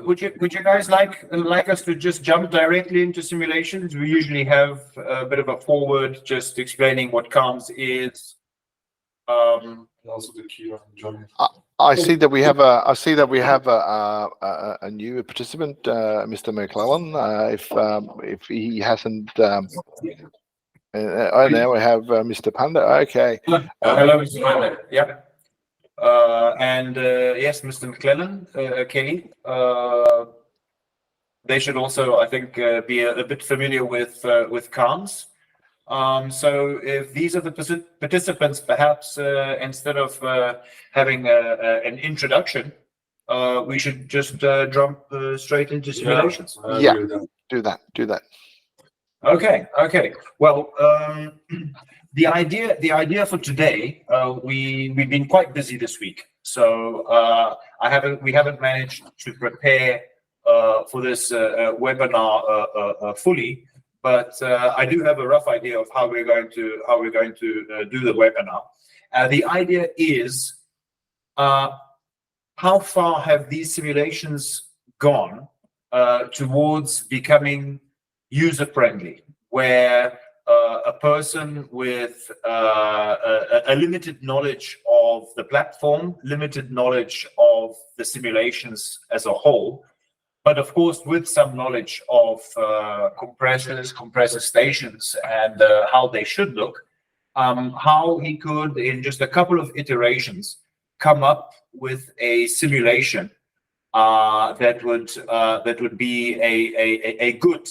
would you guys like us to just jump directly into simulations? We usually have a bit of a forward, just explaining what comms is. Also the key on joining. I see that we have a new participant, Mr. McClellan. If he hasn't, now we have Mr. Panda. Okay. Hello, Mr. Panda. Yeah. And yes, Mr. McClellan. Okay. They should also, I think, be a bit familiar with comms. So if these are the participants, perhaps instead of having an introduction, we should just jump straight into simulations. Yeah, do that. Okay. Well, the idea for today, we've been quite busy this week, so we haven't managed to prepare for this webinar fully. But I do have a rough idea of how we're going to do the webinar. The idea is how far have these simulations gone towards becoming user-friendly, where a person with a limited knowledge of the platform, limited knowledge of the simulations as a whole, but of course, with some knowledge of compressors, compressor stations, and how they should look, how he could, in just a couple of iterations, come up with a simulation that would be a good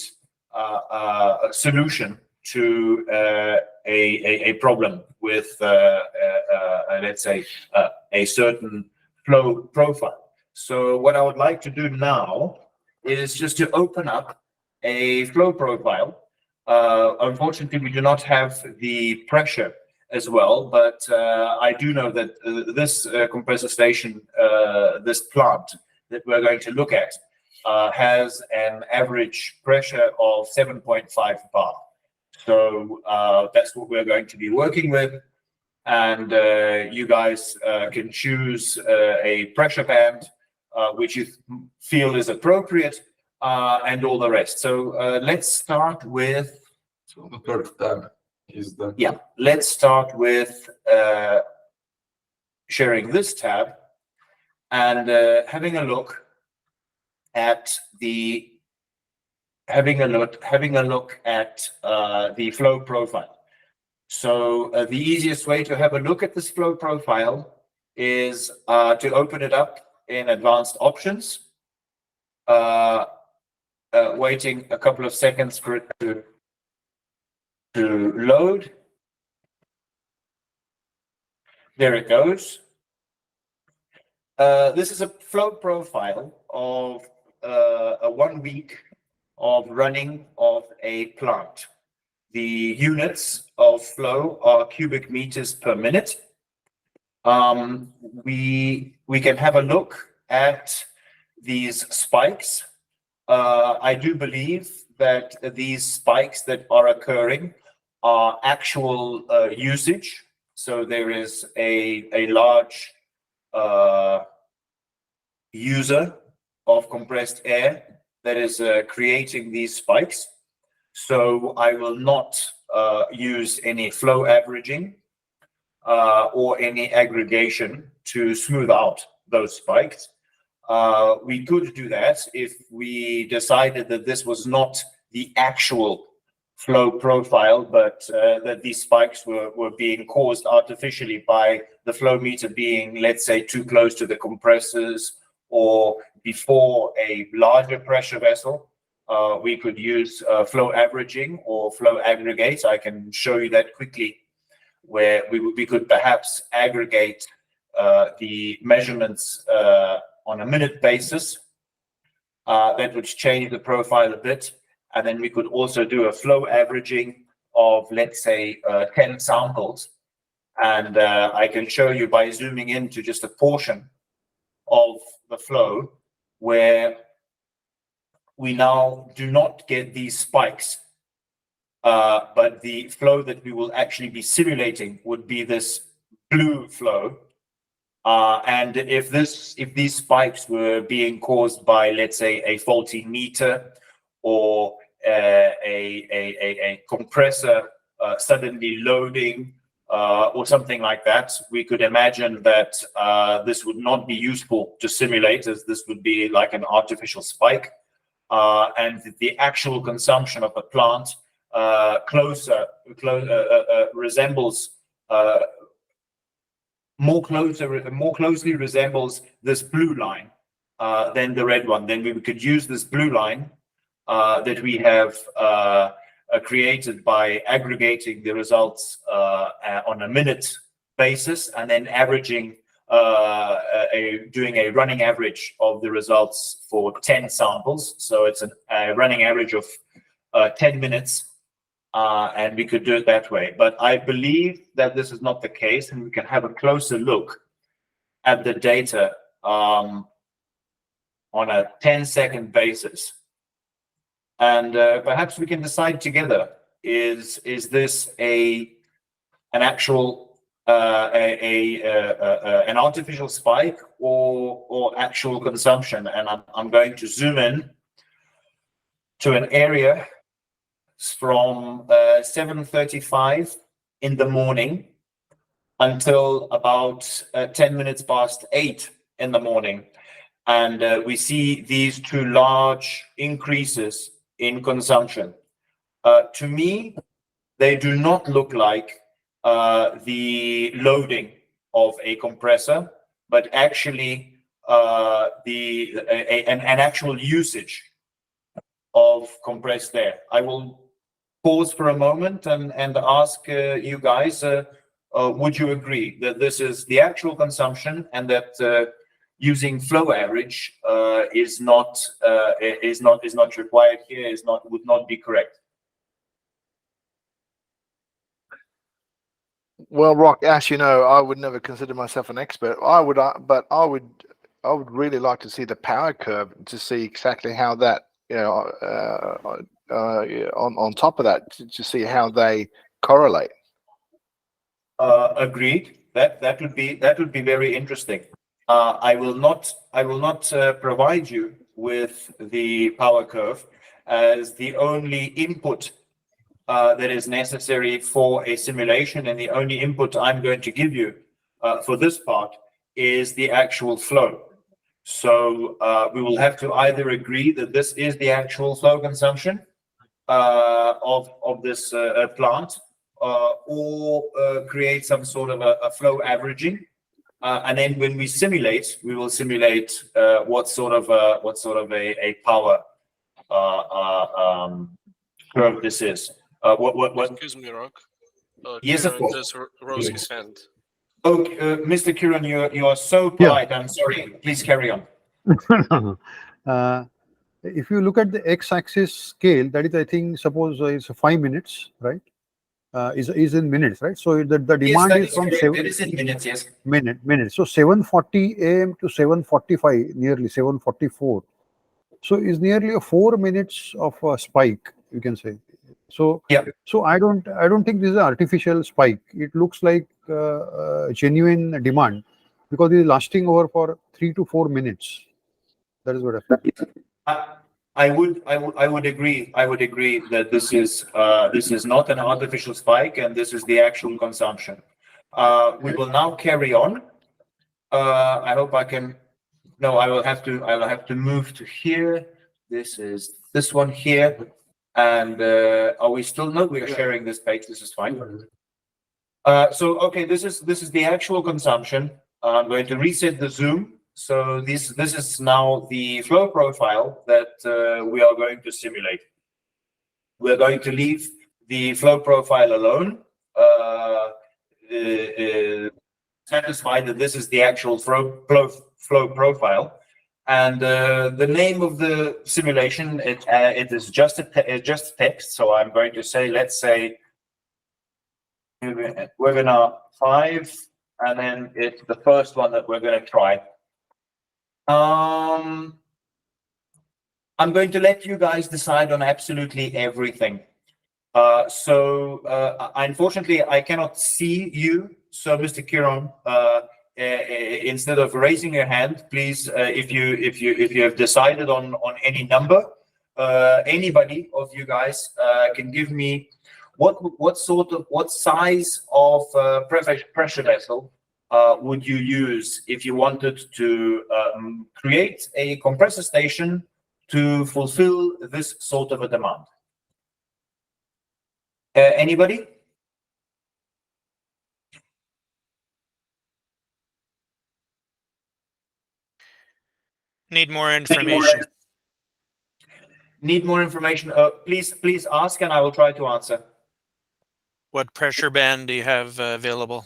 solution to a problem with, let's say, a certain flow profile. So what I would like to do now is just to open up a flow profile. Unfortunately, we do not have the pressure as well, but I do know that this compressor station, this plant that we're going to look at, has an average pressure of 7.5 bar. So that's what we're going to be working with. And you guys can choose a pressure band which you feel is appropriate, and all the rest. So let's start with. So the third tab is the. Yeah, let's start with sharing this tab and having a look at the flow profile. So the easiest way to have a look at this flow profile is to open it up in advanced options, waiting a couple of seconds for it to load. There it goes. This is a flow profile of a 1 week of running of a plant. The units of flow are cubic meters per minute. We can have a look at these spikes. I do believe that these spikes that are occurring are actual usage. So there is a large user of compressed air that is creating these spikes. So I will not use any flow averaging or any aggregation to smooth out those spikes. We could do that if we decided that this was not the actual flow profile, but that these spikes were being caused artificially by the flow meter being, let's say, too close to the compressors or before a larger pressure vessel. We could use flow averaging or flow aggregate. I can show you that quickly, where we could perhaps aggregate the measurements on a minute basis. That would change the profile a bit. And then we could also do a flow averaging of, let's say, 10 samples. And I can show you by zooming into just a portion of the flow where we now do not get these spikes. But the flow that we will actually be simulating would be this blue flow. And if these spikes were being caused by, let's say, a faulty meter or a compressor suddenly loading or something like that, we could imagine that this would not be useful to simulate, as this would be like an artificial spike, and the actual consumption of the plant resembles more closely resembles this blue line than the red one. Then we could use this blue line that we have created by aggregating the results on a minute basis and then averaging, doing a running average of the results for 10 samples. So it's a running average of 10 minutes. And we could do it that way. But I believe that this is not the case, and we can have a closer look at the data on a 10-second basis. And perhaps we can decide together, is this an actual an artificial spike or actual consumption? And I'm going to zoom in to an area from 7:35 in the morning until about 10 minutes past 8 in the morning. And we see these two large increases in consumption. To me, they do not look like the loading of a compressor, but actually an actual usage of compressed air. I will pause for a moment and ask you guys, would you agree that this is the actual consumption and that using flow average is not required here, would not be correct? Well, Rock, as you know, I would never consider myself an expert. But I would really like to see the power curve to see exactly how that, on top of that, to see how they correlate. Agreed. That would be very interesting. I will not provide you with the power curve as the only input that is necessary for a simulation, and the only input I'm going to give you for this part is the actual flow. So we will have to either agree that this is the actual flow consumption of this plant, or create some sort of a flow averaging, and then when we simulate, we will simulate what sort of a power curve this is. What? Excuse me, Rock. Yes, of Kiran course. just rose his hand. Oh, Mr. Kiran, you are so polite. Yeah. I'm sorry. Please carry on. If you look at the x-axis scale, that is, I think, suppose it's 5 minutes, right? Is in minutes, right? So the demand yes, is from 7. It is in minutes, yes. Minutes. So 7:40 a.m. to 7:45, nearly 7:44. So is nearly a 4 minutes of a spike, you can say. So yeah. So I don't think this is an artificial spike. It looks like genuine demand, because it is lasting over for 3 to 4 minutes. That is what I feel. I would agree. I would agree that this is not an artificial spike, and this is the actual consumption. We will now carry on. I hope I can. No, I will have to move to here. This is this one here, and are we still? No, we are sharing this page. This is fine. So okay, this is the actual consumption. I'm going to reset the zoom. So this is now the flow profile that we are going to simulate. We're going to leave the flow profile alone, satisfied that this is the actual flow profile. And the name of the simulation, it is just text. So I'm going to say, let's say, webinar 5, and then it's the first one that we're going to try. I'm going to let you guys decide on absolutely everything. Unfortunately, I cannot see you. So, Mr. Kiran, instead of raising your hand, please, if you have decided on any number, anybody of you guys can give me what size of pressure vessel would you use if you wanted to create a compressor station to fulfill this sort of a demand? Anybody? Need more information. Need more information? Please ask, and I will try to answer. What pressure band do you have available?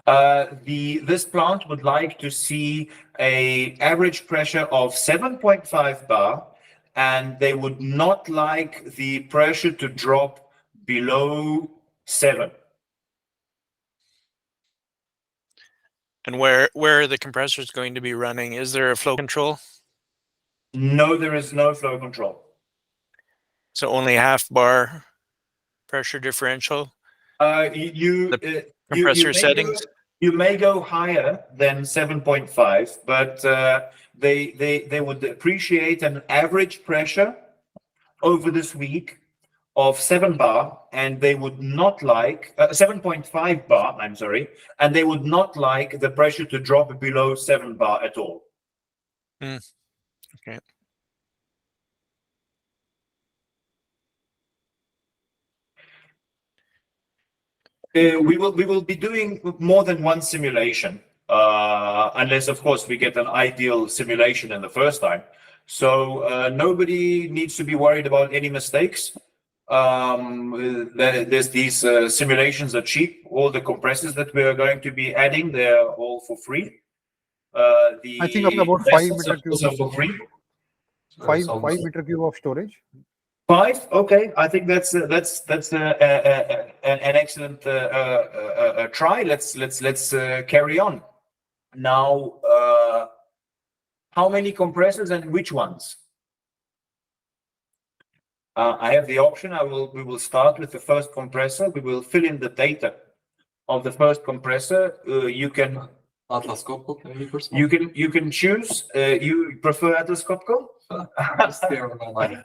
This plant would like to see a average pressure of 7.5 bar, and they would not like the pressure to drop below 7. And where are the compressors going to be running? Is there a flow control? No, there is no flow control. So only half bar pressure differential? Compressor settings? You may go higher than 7.5, but they would appreciate an average pressure over this week of 7 bar, and they would not like 7.5 bar, I'm sorry, and they would not like the pressure to drop below 7 bar at all. Okay. We will be doing more than one simulation, unless of course we get an ideal simulation in the first time. So nobody needs to be worried about any mistakes. There's these simulations are cheap. All the compressors that we are going to be adding, they're all for free. I think about 5 meter cube. For free. 5 meter cube of storage. 5? Okay, I think that's an excellent try. Let's carry on. Now, how many compressors and which ones? I have the option. We will start with the first compressor. We will fill in the data of the first compressor. You can Atlas Copco, maybe first one. you can choose. You prefer Atlas Copco? Stay on my mind.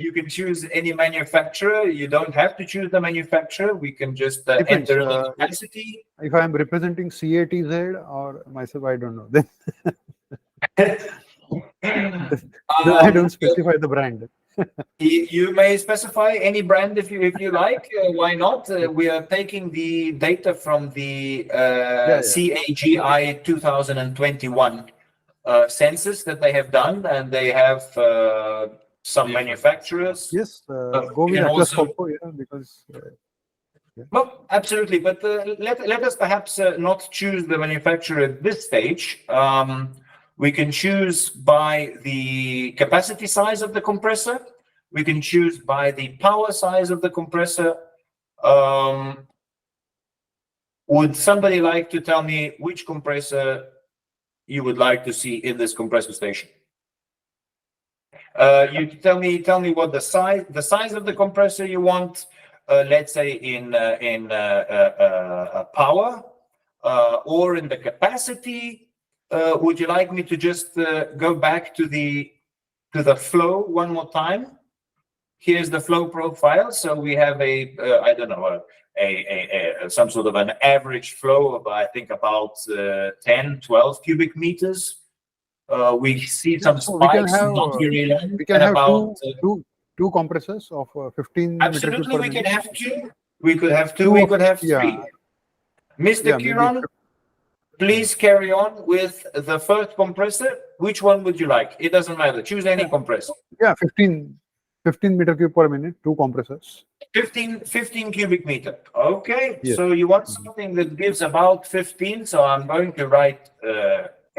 You can choose any manufacturer. You don't have to choose the manufacturer. We can just enter the capacity. If I am representing CATZ or myself, I don't know. Then I don't specify the brand. You may specify any brand if you like. Why not? We are taking the data from the CAGI 2021 census that they have done, and they have some manufacturers. Yes, go with Atlas Copco, yeah, because. Well, absolutely, but let us perhaps not choose the manufacturer at this stage. We can choose by the capacity size of the compressor. We can choose by the power size of the compressor. Would somebody like to tell me which compressor you would like to see in this compressor station? You tell me what the size of the compressor you want. Let's say in power or in the capacity. Would you like me to just go back to the flow one more time? Here's the flow profile. So we have I don't know, some sort of an average flow of I think about 10-12 cubic meters. We see some spikes, not very long. We can have two compressors of 15 absolutely, we can have two. We could have two. We could have three. Yeah. Mr. Kiran, please carry on with the first compressor. Which one would you like? It doesn't matter. Choose any compressor. Yeah, 15 meter cube per minute, 2 compressors. 15 cubic meter. Okay. Yes. So you want something that gives about 15. So I'm going to write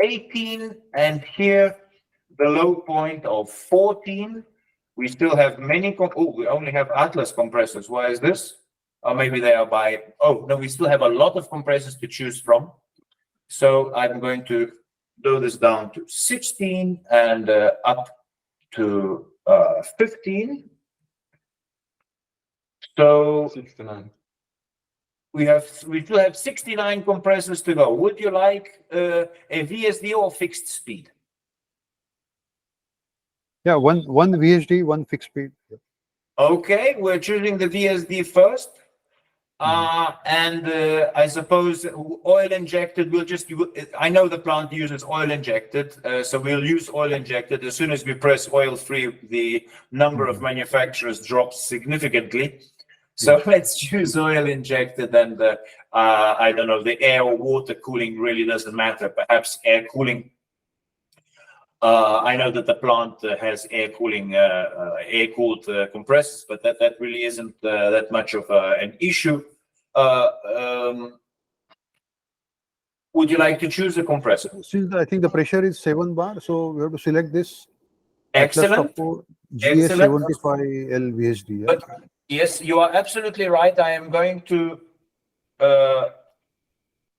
18, and here the low point of 14. We still have many. We only have Atlas compressors. Why is this? Or maybe they are by. Oh no, we still have a lot of compressors to choose from. So I'm going to do this down to 16 and up to 15. So 69. we still have 69 compressors to go. Would you like a VSD or fixed speed? Yeah, one VSD, one fixed speed. Yeah. Okay, we're choosing the VSD first. And I suppose oil injected, I know the plant uses oil injected, so we'll use oil injected. As soon as we press oil free, the number of manufacturers drops significantly. So let's choose oil injected, and I don't know, the air or water cooling really doesn't matter. Perhaps air cooling. I know that the plant has air cooling, air-cooled compressors, but that really isn't that much of an issue. Would you like to choose a compressor? Since I think the pressure is 7 bar, so we have to select this. Excellent. GS75L VSD. Yeah? But yes, you are absolutely right. I am going to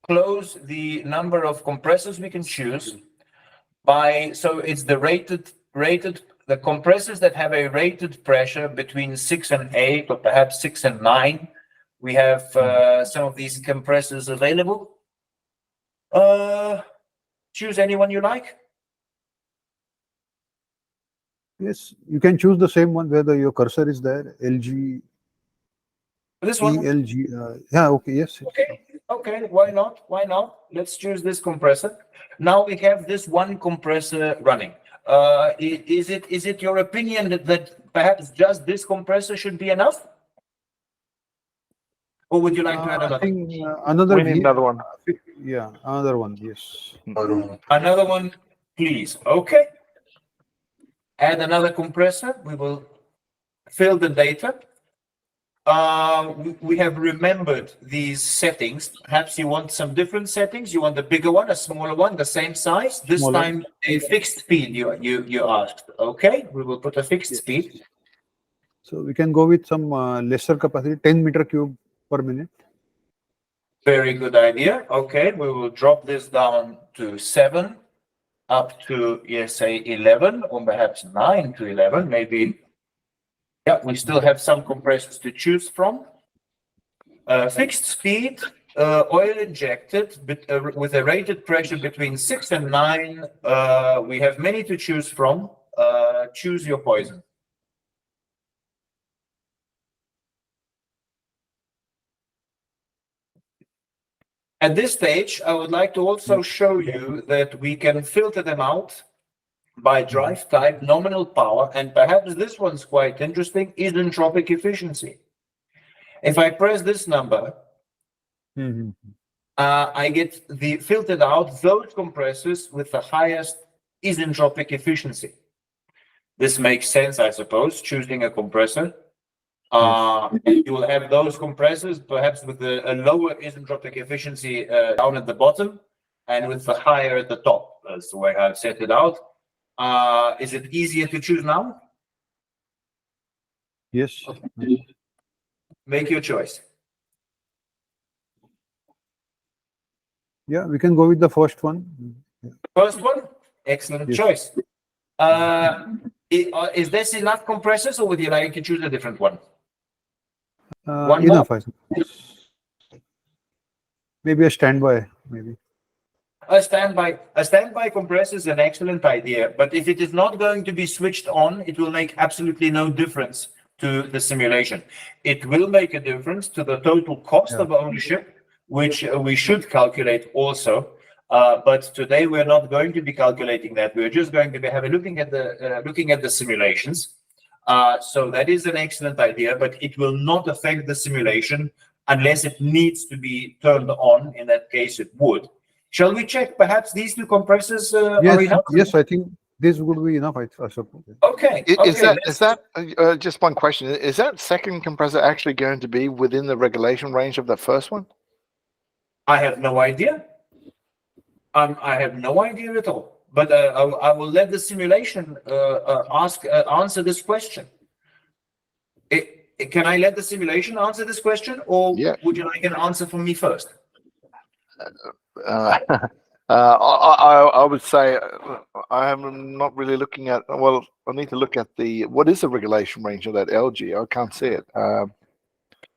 close the number of compressors we can choose by, so it's the rated, the compressors that have a rated pressure between 6 and 8, or perhaps 6 and 9. We have some of these compressors available. Choose anyone you like. Yes, you can choose the same one where your cursor is there. LG. This one. ELG. Yeah. Okay. Yes. Okay. Why not? Why not? Let's choose this compressor. Now we have this one compressor running. Is it your opinion that perhaps just this compressor should be enough? Or would you like to add another? I think another. We need another one. Yeah, another one. Yes. Another one, please. Okay. Add another compressor. We will fill the data. We have remembered these settings. Perhaps you want some different settings. You want a bigger one, a smaller one, the same size. This Smaller. time a fixed speed. You asked. Okay. We will put a fixed speed. So we can go with some lesser capacity, 10 meter cube per minute. Very good idea. Okay, we will drop this down to 7, up to, yes, say 11, or perhaps 9 to 11, maybe. Yeah, we still have some compressors to choose from. Fixed speed, oil injected, with a rated pressure between 6 and 9. We have many to choose from. Choose your poison. At this stage, I would like to also show you that we can filter them out by drive type, nominal power, and perhaps this one's quite interesting, isentropic efficiency. If I press this number, I get the filtered out those compressors with the highest isentropic efficiency. This makes sense, I suppose, choosing a compressor. You will have those compressors perhaps with a lower isentropic efficiency down at the bottom and with the higher at the top. That's the way I've set it out. Is it easier to choose now? Yes. Make your choice. Yeah, we can go with the first one. First one, excellent choice. Is this enough compressors, or would you like to choose a different one? Enough, I think. Maybe a standby, maybe. A standby compressor is an excellent idea, but if it is not going to be switched on, it will make absolutely no difference to the simulation. It will make a difference to the total cost of ownership, which we should calculate also. But today we're not going to be calculating that. We're just going to be looking at the simulations. So that is an excellent idea, but it will not affect the simulation unless it needs to be turned on. In that case, it would. Shall we check perhaps these two compressors are enough? Yes, I think this would be enough, I suppose. Okay. Is that just one question? Is that second compressor actually going to be within the regulation range of the first one? I have no idea. I have no idea at all. But I will let the simulation answer this question. Can I let the simulation answer this question, or would you like an answer from me first? I would say I am not really looking at. Well, I need to look at what is the regulation range of that LG? I can't see it.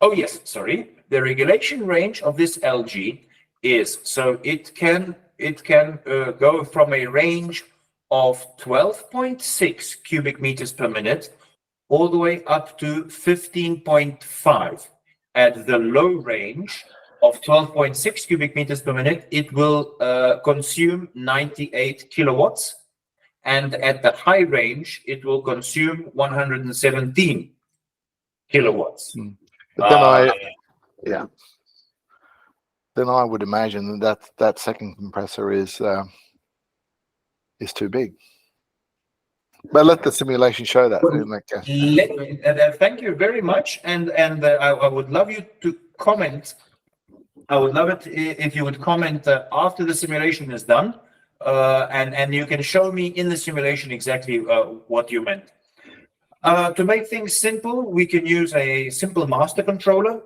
Oh yes, sorry. The regulation range of this LG is, so it can go from a range of 12.6 cubic meters per minute all the way up to 15.5. At the low range of 12.6 cubic meters per minute, it will consume 98 kilowatts. And at the high range, it will consume 117 kilowatts. But then then I would imagine that second compressor is too big. But let the simulation show that in that case. Thank you very much, and I would love you to comment. I would love it if you would comment after the simulation is done, and you can show me in the simulation exactly what you meant. To make things simple, we can use a simple master controller.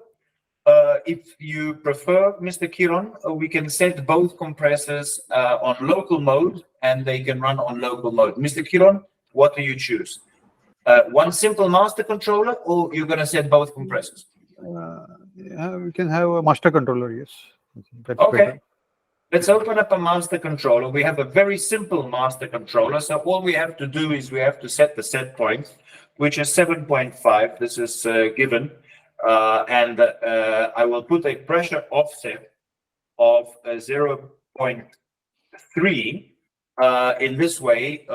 If you prefer, Mr. Kiron, we can set both compressors on local mode, and they can run on local mode. Mr. Kiron, what do you choose? One simple master controller, or you're going to set both compressors? Yeah, we can have a master controller, yes. That's Okay. better. Let's open up a master controller. We have a very simple master controller. So all we have to do is we have to set the set point, which is 7.5. This is given. And I will put a pressure offset of 0.3. In this way,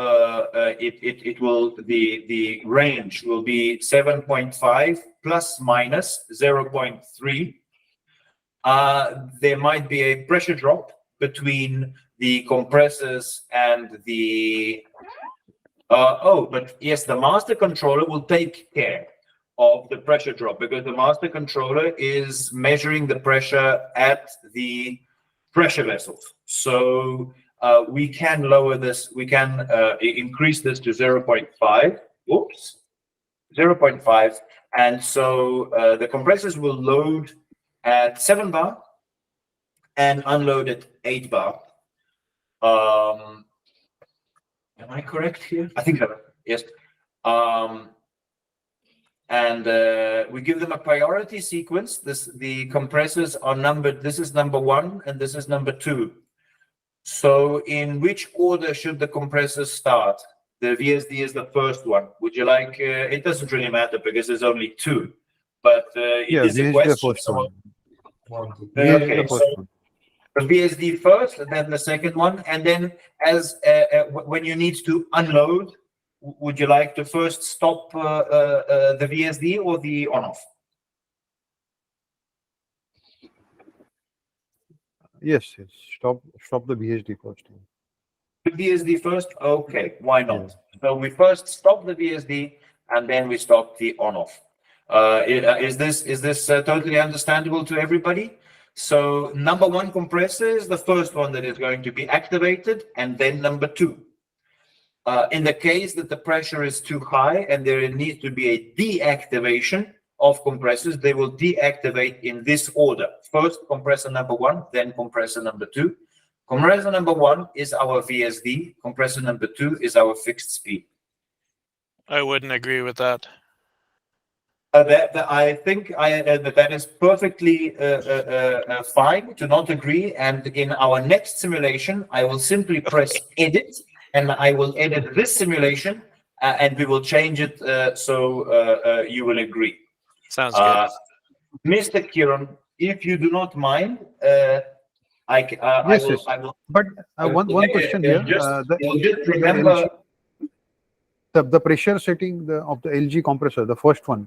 it will, the range will be 7.5 plus minus 0.3. There might be a pressure drop between the compressors and the but yes, the master controller will take care of the pressure drop, because the master controller is measuring the pressure at the pressure vessels. So we can lower this, we can increase this to 0.5. Oops, 0.5. And so the compressors will load at 7 bar and unload at 8 bar. Am I correct here? I think so. Yes. And we give them a priority sequence. The compressors are numbered. This is number 1 and this is number 2. So in which order should the compressors start? The VSD is the first one. Would you like, it doesn't really matter because there's only 2, but it Yeah, is a VSD question. the first one. Okay, the so first one. the VSD first, and then the second one, and then as when you need to unload, would you like to first stop the VSD or the on-off? Yes, yes. Stop the VSD first. The VSD first? Okay, why not? So we first stop the VSD and then we stop the on-off. Is this totally understandable to everybody? So number 1 compressor is the first one that is going to be activated, and then number 2. In the case that the pressure is too high and there needs to be a deactivation of compressors, they will deactivate in this order. First compressor number 1, then compressor number 2. Compressor number 1 is our VSD. Compressor number 2 is our fixed speed. I wouldn't agree with that. I think that is perfectly fine to not agree. And in our next simulation, I will simply press edit, and I will edit this simulation, and we will change it so you will agree. Sounds good. Mr. Kiran, if you do not mind, I will. But one question here. Just remember The pressure setting of the LG compressor, the first one,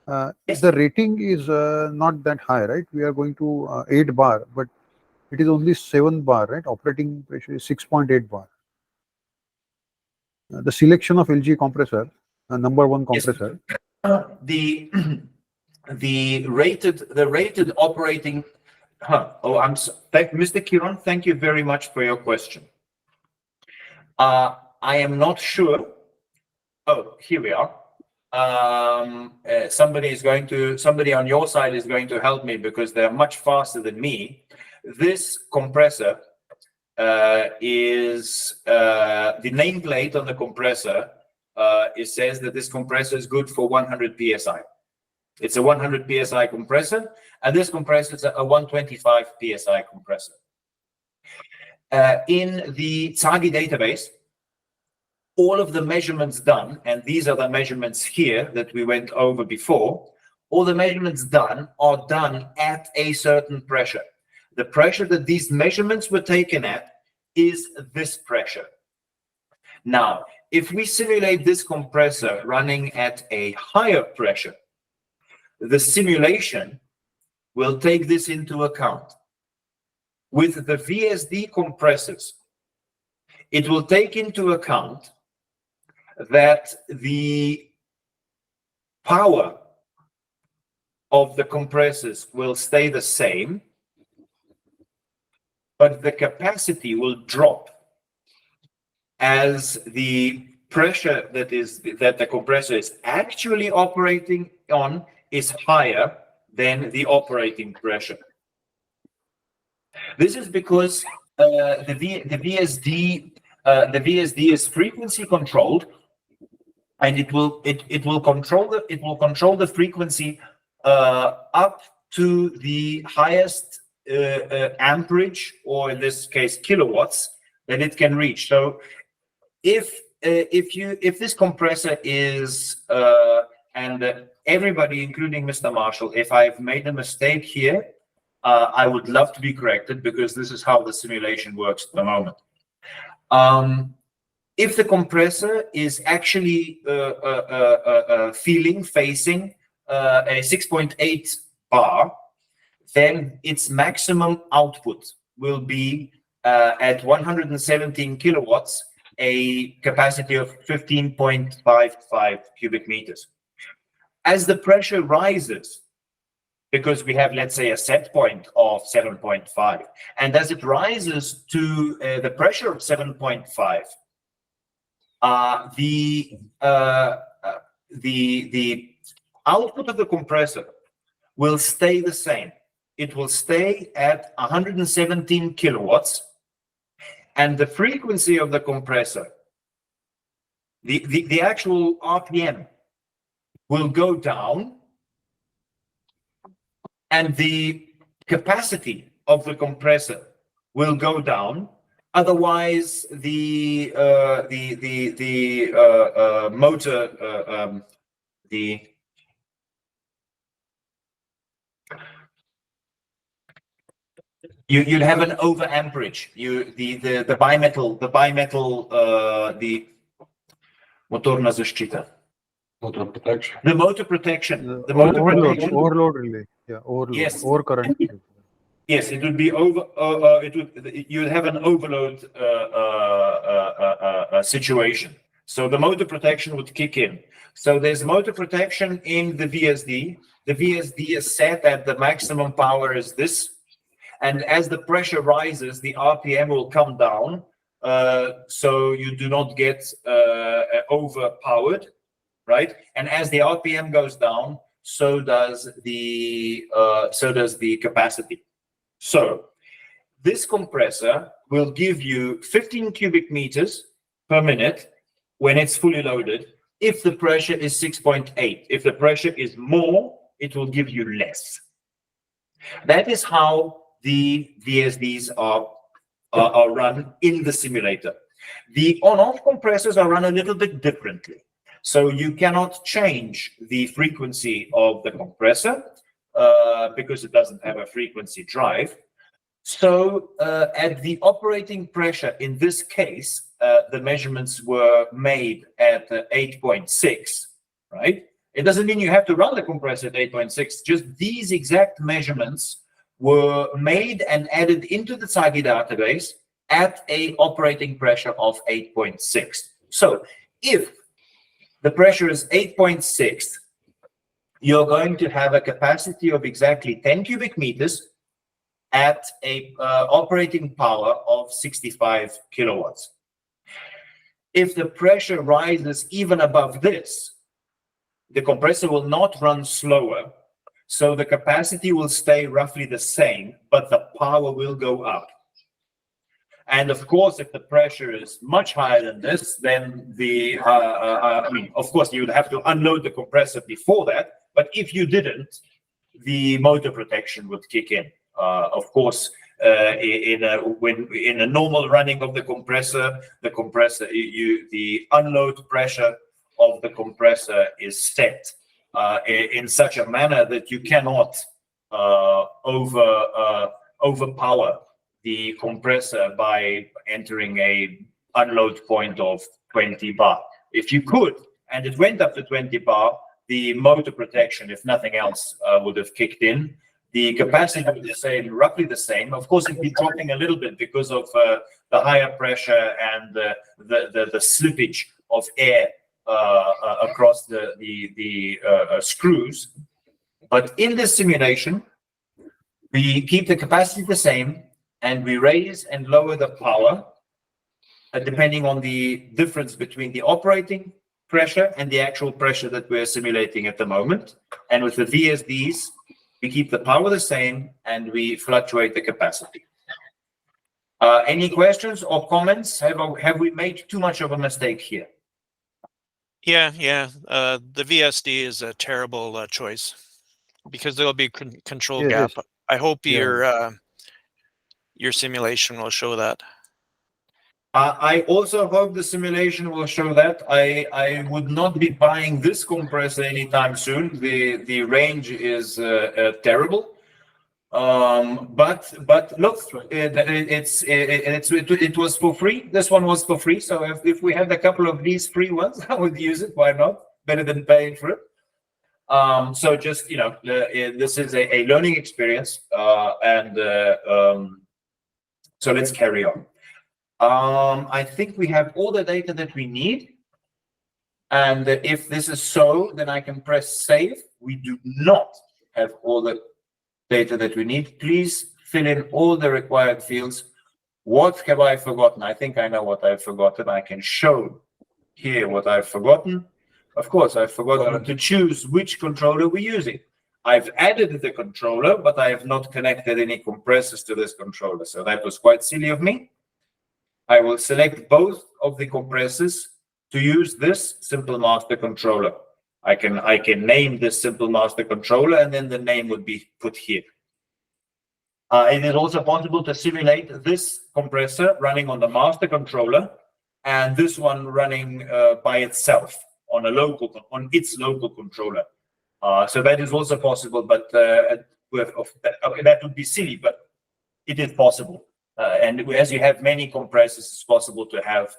the rating is not that high, right? We are going to 8 bar, but it is only 7 bar, right? Operating pressure is 6.8 bar. The selection of LG compressor, number 1 compressor. Yes. The rated operating. Mr. Kiran, thank you very much for your question. I am not sure. Oh, here we are. Somebody on your side is going to help me because they're much faster than me. This compressor is the nameplate on the compressor. It says that this compressor is good for 100 psi. It's a 100 psi compressor, and this compressor is a 125 psi compressor. In the TSAGI database, all of the measurements done, and these are the measurements here that we went over before, all the measurements done are done at a certain pressure. The pressure that these measurements were taken at is this pressure. Now, if we simulate this compressor running at a higher pressure, the simulation will take this into account. With the VSD compressors, it will take into account that the power of the compressors will stay the same, but the capacity will drop as the pressure that the compressor is actually operating on is higher than the operating pressure. This is because the VSD is frequency controlled, and it will control the frequency up to the highest amperage, or in this case kilowatts, that it can reach. So if this compressor is and everybody, including Mr. Marshall, if I've made a mistake here, I would love to be corrected, because this is how the simulation works at the moment. If the compressor is actually facing a 6.8 bar, then its maximum output will be at 117 kilowatts, a capacity of 15.55 cubic meters. As the pressure rises, because we have, let's say, a set point of 7.5, and as it rises to the pressure of 7.5, the output of the compressor will stay the same. It will stay at 117 kilowatts, and the frequency of the compressor, the actual RPM, will go down, and the capacity of the compressor will go down. Otherwise, the motor, you'd have an over amperage. The motorna zaštita. Motor protection. The motor protection. The motor protection. Overload relay. Yeah, overload. Yes. Overcurrent. Yes, it would be you'd have an overload situation. So the motor protection would kick in. So there's motor protection in the VSD. The VSD is set at the maximum power is this. And as the pressure rises, the RPM will come down. So you do not get overpowered, right? And as the RPM goes down, so does the capacity. So this compressor will give you 15 cubic meters per minute when it's fully loaded, if the pressure is 6.8. If the pressure is more, it will give you less. That is how the VSDs are run in the simulator. The on-off compressors are run a little bit differently. So you cannot change the frequency of the compressor because it doesn't have a frequency drive. So at the operating pressure, in this case, the measurements were made at 8.6, right? It doesn't mean you have to run the compressor at 8.6. Just these exact measurements were made and added into the TSAGI database at a operating pressure of 8.6. So if the pressure is 8.6, you're going to have a capacity of exactly 10 cubic meters at a operating power of 65 kilowatts. If the pressure rises even above this, the compressor will not run slower, so the capacity will stay roughly the same, but the power will go up. And of course, if the pressure is much higher than this, then of course, you would have to unload the compressor before that, But if you didn't, the motor protection would kick in. Of course, in a normal running of the compressor, the unload pressure of the compressor is set in such a manner that you cannot overpower the compressor by entering a unload point of 20 bar. If you could, and it went up to 20 bar, the motor protection, if nothing else, would have kicked in. The capacity would be the same, roughly the same. Of course, it'd be dropping a little bit because of the higher pressure and the slippage of air across the screws. But in this simulation, we keep the capacity the same, and we raise and lower the power depending on the difference between the operating pressure and the actual pressure that we're simulating at the moment. And with the VSDs, we keep the power the same and we fluctuate the capacity. Any questions or comments? Have we made too much of a mistake here? Yeah. The VSD is a terrible choice because there'll be control Yes, gap. I hope Yeah. your simulation will show that. I also hope the simulation will show that. I would not be buying this compressor anytime soon. The range is terrible. But look, it was for free. This one was for free. So if we had a couple of these free ones, I would use it. Why not? Better than paying for it. So just, this is a learning experience. So let's carry on. I think we have all the data that we need. And if this is so, then I can press save. We do not have all the data that we need. Please fill in all the required fields. What have I forgotten? I think I know what I've forgotten. I can show here what I've forgotten. Of course, I've forgotten to choose which controller we're using. I've added the controller, but I have not connected any compressors to this controller. So that was quite silly of me. I will select both of the compressors to use this simple master controller. I can name this simple master controller, and then the name would be put here. It is also possible to simulate this compressor running on the master controller and this one running by itself on its local controller. So that is also possible, but that would be silly, but it is possible. And as you have many compressors, it's possible to have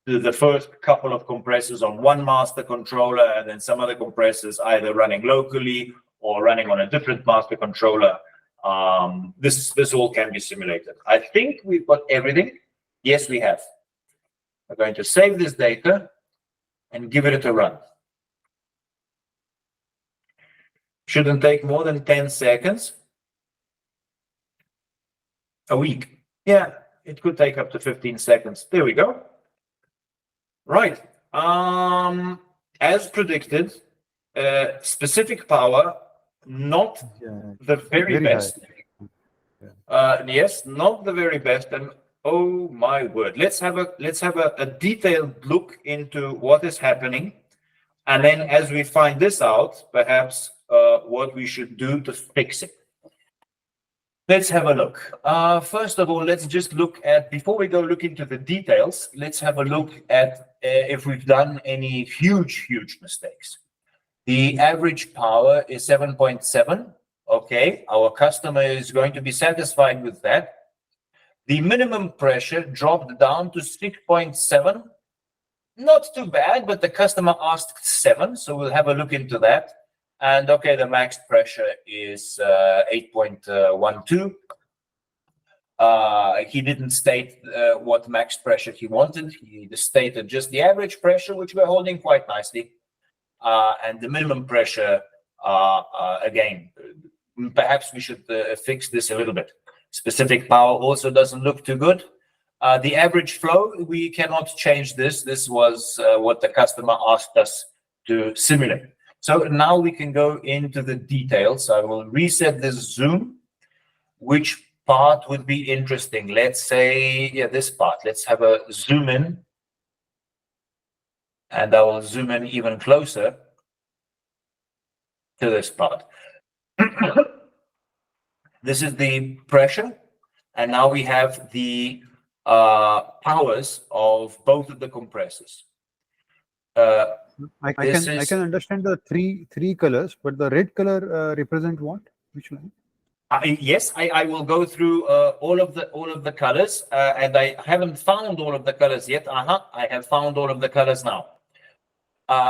the first couple of compressors on one master controller and then some other compressors either running locally or running on a different master controller. This all can be simulated. I think we've got everything. Yes, we have. We're going to save this data and give it a run. Shouldn't take more than 10 seconds. A week. Yeah, it could take up to 15 seconds. There we go. Right. As predicted, specific power, not the very best. Yes, not the very best. And oh my word, let's have a detailed look into what is happening. And then as we find this out, perhaps what we should do to fix it. Let's have a look. First of all, let's just look at, before we go look into the details, let's have a look at if we've done any huge mistakes. The average power is 7.7. Okay, our customer is going to be satisfied with that. The minimum pressure dropped down to 6.7. Not too bad, but the customer asked 7, so we'll have a look into that. And okay, the max pressure is 8.12. He didn't state what max pressure he wanted. He stated just the average pressure, which we're holding quite nicely. And the minimum pressure, again, perhaps we should fix this a little bit. Specific power also doesn't look too good. The average flow, we cannot change this. This was what the customer asked us to simulate. So now we can go into the details. I will reset this zoom. Which part would be interesting? Let's say, yeah, this part. Let's have a zoom in. And I will zoom in even closer. to this part. This is the pressure, and now we have the powers of both of the compressors. I This can is- understand the three colors, but the red color represent what? Which one? Yes, I will go through all of the colors, and I haven't found all of the colors yet. I have found all of the colors now.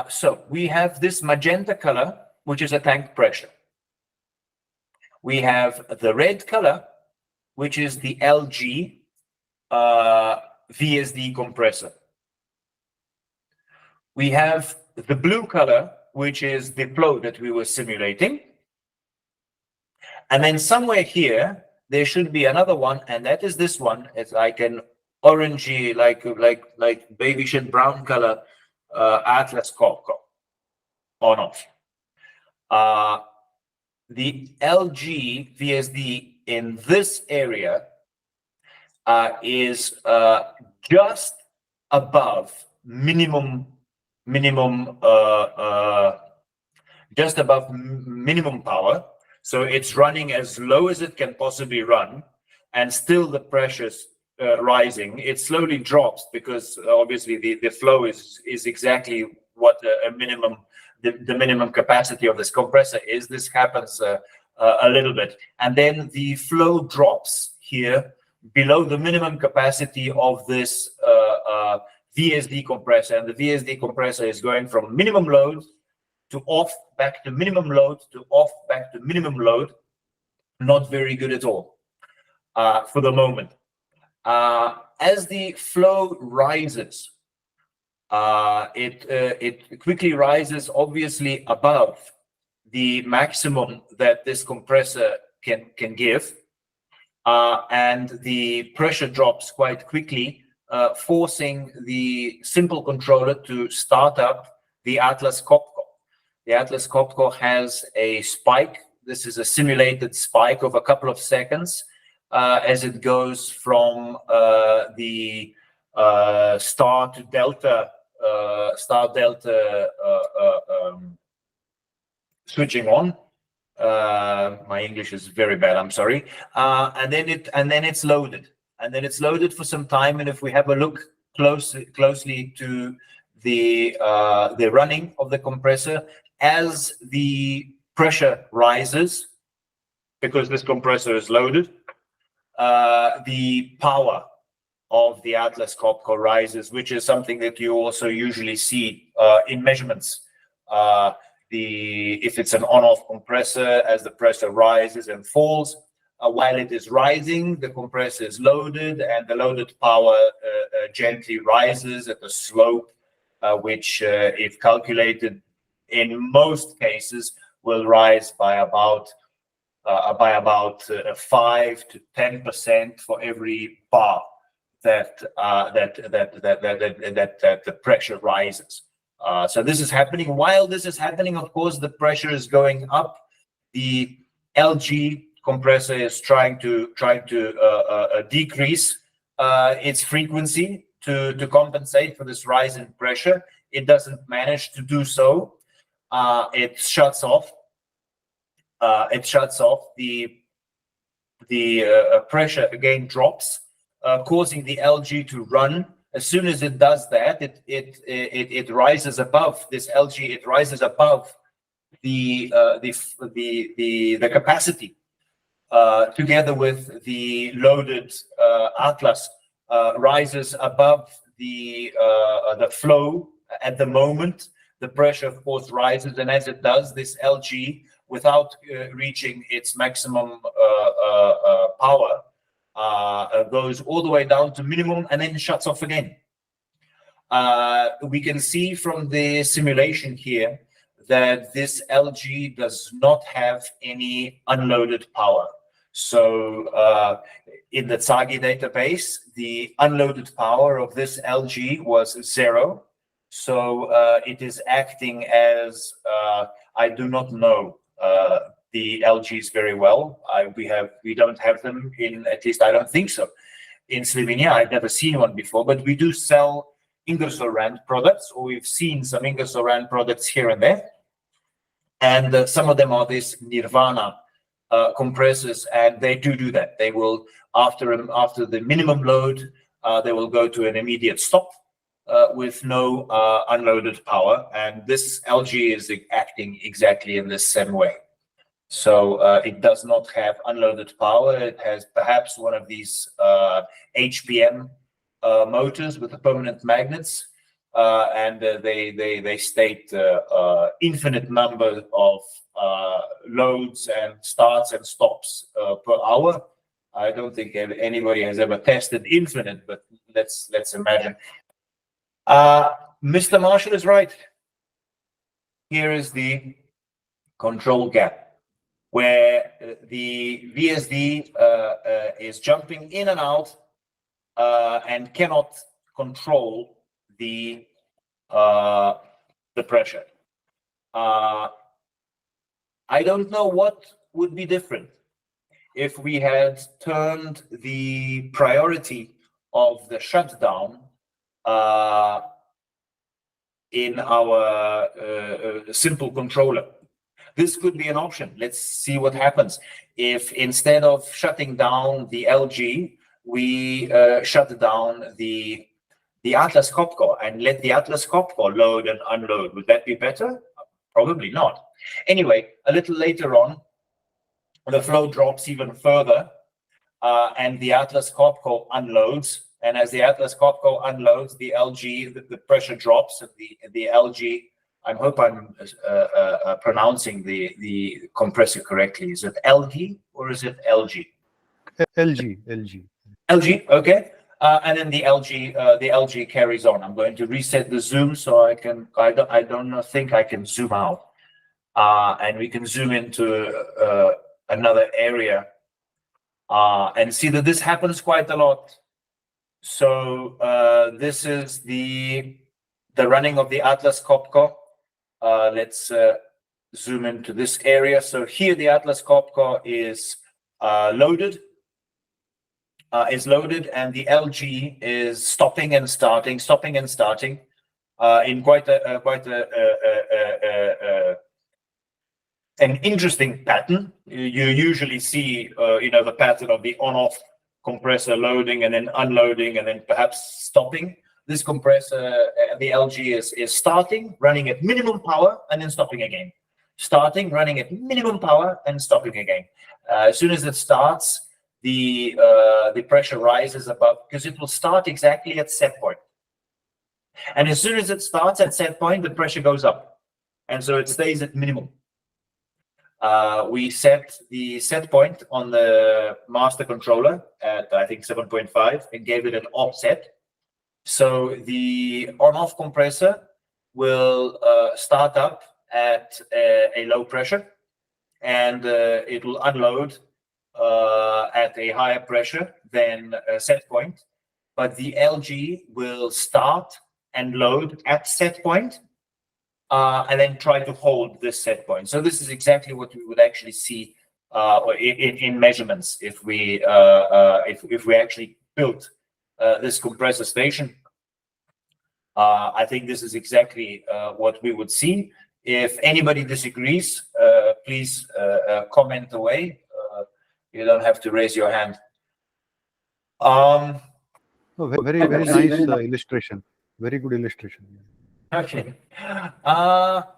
So we have this magenta color, which is a tank pressure. We have the red color, which is the LG VSD compressor. We have the blue color, which is the flow that we were simulating. And then somewhere here, there should be another one, and that is this one. It's like an orangey, like baby shit brown color Atlas Copco, or not. The LG VSD in this area is just above minimum power. So it's running as low as it can possibly run, and still the pressure's rising. It slowly drops because obviously the flow is exactly what a minimum, the minimum capacity of this compressor is. This happens a little bit, and then the flow drops here below the minimum capacity of this VSD compressor, and the VSD compressor is going from minimum load to off, back to minimum load, to off, back to minimum load. Not very good at all for the moment. As the flow rises, it quickly rises, obviously above the maximum that this compressor can give, and the pressure drops quite quickly, forcing the simple controller to start up the Atlas Copco. The Atlas Copco has a spike. This is a simulated spike of a couple of seconds as it goes from the star delta switching on. My English is very bad, I'm sorry. And then it's loaded. And then it's loaded for some time. And if we have a look closely to the running of the compressor, as the pressure rises, because this compressor is loaded, the power of the Atlas Copco rises, which is something that you also usually see in measurements. If it's an on-off compressor, as the pressure rises and falls, while it is rising, the compressor is loaded, and the loaded power gently rises at a slope which, if calculated, in most cases, will rise by about 5 to 10% for every bar that the pressure rises. So this is happening. While this is happening, of course, the pressure is going up. The LG compressor is trying to decrease its frequency to compensate for this rise in pressure. It doesn't manage to do so. It shuts off. The pressure again drops, causing the LG to run. As soon as it does that, it rises above this LG. It rises above the capacity, together with the loaded Atlas, rises above the flow. At the moment, the pressure, of course, rises, and as it does, this LG, without reaching its maximum power, goes all the way down to minimum and then shuts off again. We can see from the simulation here that this LG does not have any unloaded power. So in the TSAGI database, the unloaded power of this LG was 0. So it is acting as, I do not know the LGs very well. We don't have them in, at least I don't think so, in Slovenia. I've never seen one before, but we do sell Ingersoll Rand products, or we've seen some Ingersoll Rand products here and there. And some of them are this Nirvana compressors, and they do that. They will, after the minimum load, they will go to an immediate stop with no unloaded power. And this LG is acting exactly in the same way. So it does not have unloaded power. It has perhaps one of these HPM motors with the permanent magnets, and they state infinite number of loads and starts and stops per hour. I don't think anybody has ever tested infinite, but let's imagine. Mr. Marshall is right. Here is the control gap, where the VSD is jumping in and out and cannot control the pressure. I don't know what would be different if we had turned the priority of the shutdown in our simple controller. This could be an option. Let's see what happens. If instead of shutting down the LG, we shut down the Atlas Copco and let the Atlas Copco load and unload. Would that be better? Probably not. Anyway, a little later on, the flow drops even further, and the Atlas Copco unloads. And as the Atlas Copco unloads, the LG, the pressure drops, and the LG. I hope I'm pronouncing the compressor correctly. Is it LG or is it LG? LG. LG, okay. And then the LG carries on. I'm going to reset the zoom so I don't think I can zoom out. And we can zoom into another area and see that this happens quite a lot. So this is the running of the Atlas Copco. Let's zoom into this area. So here the Atlas Copco is loaded. And the LG is stopping and starting in quite an interesting pattern. You usually see, the pattern of the on-off compressor loading and then unloading and then perhaps stopping. This compressor, the LG is starting, running at minimum power, and then stopping again. Starting, running at minimum power, and stopping again. As soon as it starts, the pressure rises above, because it will start exactly at set point. And as soon as it starts at set point, the pressure goes up. And so it stays at minimum. We set the set point on the master controller at, I think, 7.5 and gave it an offset. So the on-off compressor will start up at a low pressure, and it will unload at a higher pressure than set point. But the LG will start and load at set point, and then try to hold this set point. So this is exactly what we would actually see in measurements if we actually built this compressor station. I think this is exactly what we would see. If anybody disagrees, please comment away. You don't have to raise your hand. Oh, very nice illustration. Very good illustration. Okay.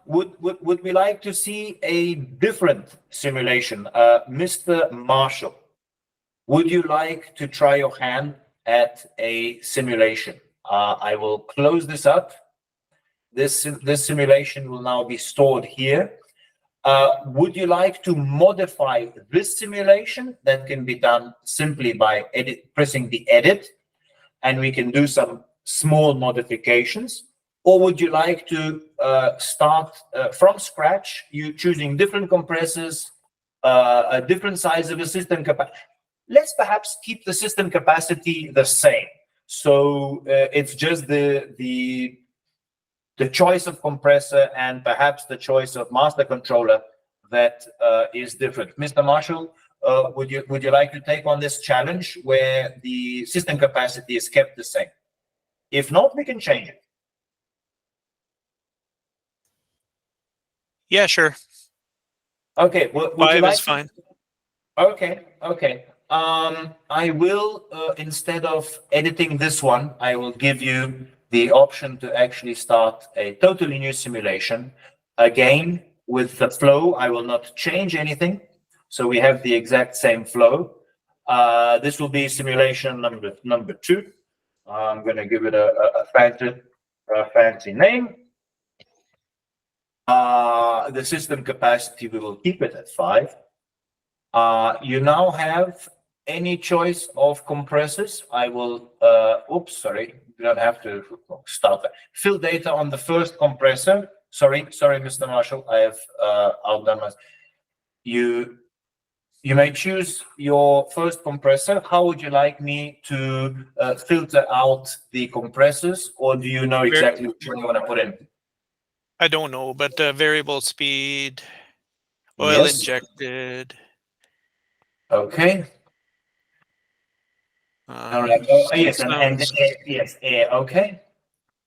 Would we like to see a different simulation? Mr. Marshall, would you like to try your hand at a simulation? I will close this up. This simulation will now be stored here. Would you like to modify this simulation? That can be done simply by pressing the edit, and we can do some small modifications. Or would you like to start from scratch, you choosing different compressors, a different size of a system capacity? Let's perhaps keep the system capacity the same. So it's just the choice of compressor and perhaps the choice of master controller that is different. Mr. Marshall, would you like to take on this challenge where the system capacity is kept the same? If not, we can change it. Yeah, sure. Okay, would you 5 like is fine. Okay, okay. I will, instead of editing this one, I will give you the option to actually start a totally new simulation. Again, with the flow, I will not change anything. So we have the exact same flow. This will be simulation number 2. I'm going to give it a fancy name. The system capacity, we will keep it at 5. You now have any choice of compressors. I will, oops, sorry, you don't have to start that. Fill data on the first compressor. Sorry, Mr. Marshall, I have outdone myself. You may choose your first compressor. How would you like me to filter out the compressors, or do you know exactly which one you want to put in? I don't know, but variable speed, oil Yes. injected. Okay. All right. Oh, yes, and yes, air. Okay.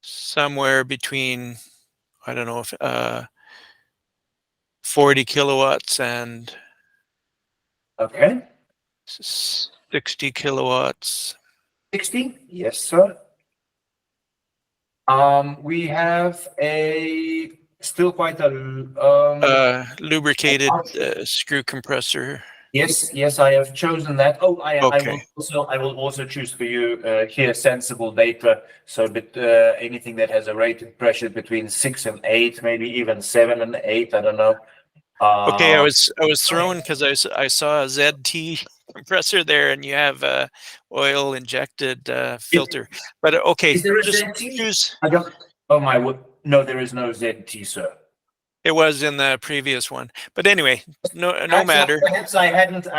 Somewhere between, I don't know if 40 kilowatts and Okay. 60 kilowatts. 60? Yes, sir. We have a still quite a Lubricated screw compressor. yes, I have chosen that. Oh, I Okay. will also choose for you here sensible data. So, but anything that has a rated pressure between 6 and 8, maybe even 7 and 8. I don't know. Okay, I was thrown because I saw a ZT compressor there, and you have a oil injected filter. But okay, Is there a just ZT? choose. I don't. Oh my word! No, there is no ZT, sir. It was in the previous one, but anyway, no matter. Perhaps I